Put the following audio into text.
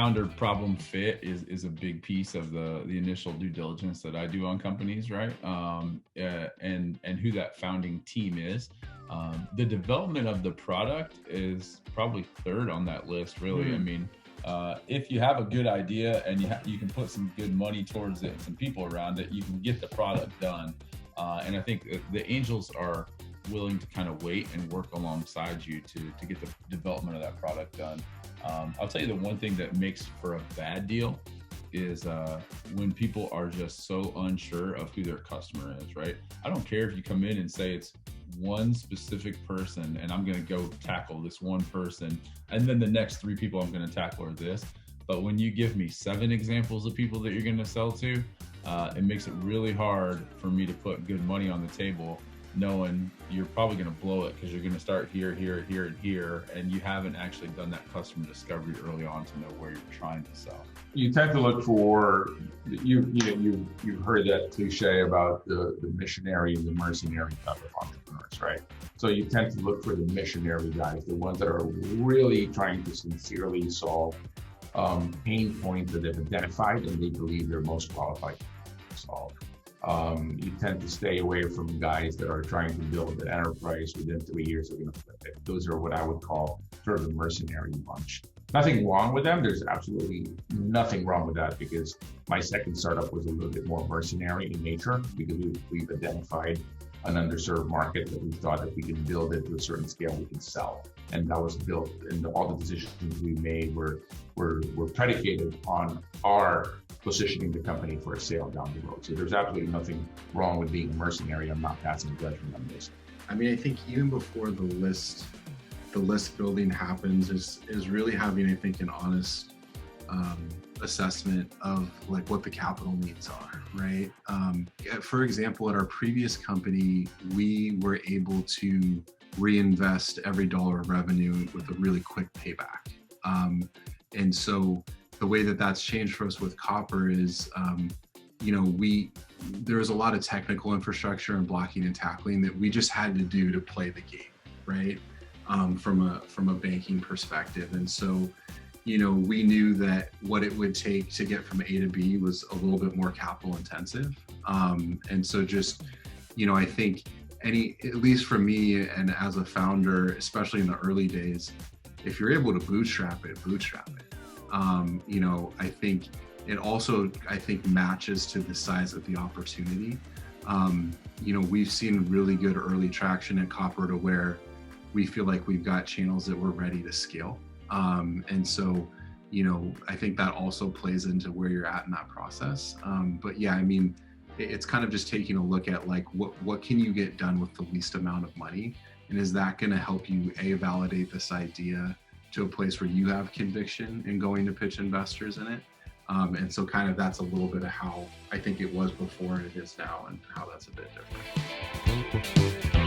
founder problem fit is a big piece of the initial due diligence that I do on companies, right? And who that founding team is. The development of the product is probably third on that list, really. I mean, if you have a good idea and you can put some good money towards it and some people around it, you can get the product done. And I think the angels are willing to kind of wait and work alongside you to get the development of that product done. I'll tell you the one thing that makes for a bad deal is when people are just so unsure of who their customer is, right? I don't care if you come in and say it's one specific person and I'm going to go tackle this one person, and then the next 3 people I'm going to tackle are this. But when you give me 7 examples of people that you're going to sell to, it makes it really hard for me to put good money on the table, knowing you're probably going to blow it because you're going to start here, and here, and you haven't actually done that customer discovery early on to know where you're trying to sell. You tend to look for, you've heard that cliche about the missionary and the mercenary type of entrepreneurs, right? So you tend to look for the missionary guys, the ones that are really trying to sincerely solve pain points that they've identified and they believe they're most qualified to solve. You tend to stay away from guys that are trying to build an enterprise within 3 years they're going to flip it. Those are what I would call sort of the mercenary bunch. Nothing wrong with them. There's absolutely nothing wrong with that, because my second startup was a little bit more mercenary in nature, because we've identified an underserved market that we thought if we can build it to a certain scale, we can sell. And that was built, and all the decisions we made were predicated on our positioning the company for a sale down the road. So there's absolutely nothing wrong with being a mercenary. I'm not passing judgment on this. I mean, I think even before the list building happens is really having, I think, an honest assessment of like what the capital needs are, right? For example, at our previous company, we were able to reinvest every dollar of revenue with a really quick payback. And so the way that that's changed for us with Copper is, there's a lot of technical infrastructure and blocking and tackling that we just had to do to play the game, right? From a banking perspective. And so, we knew that what it would take to get from A to B was a little bit more capital intensive. And so just, I think at least for me and as a founder, especially in the early days, if you're able to bootstrap it. I think it also, matches to the size of the opportunity. We've seen really good early traction at Copper to where we feel like we've got channels that we're ready to scale. And so, I think that also plays into where you're at in that process. But yeah, I mean, it's kind of just taking a look at like, what can you get done with the least amount of money? And is that going to help you validate this idea to a place where you have conviction in going to pitch investors in it? And so kind of that's a little bit of how I think it was before and it is now, and how that's a bit different.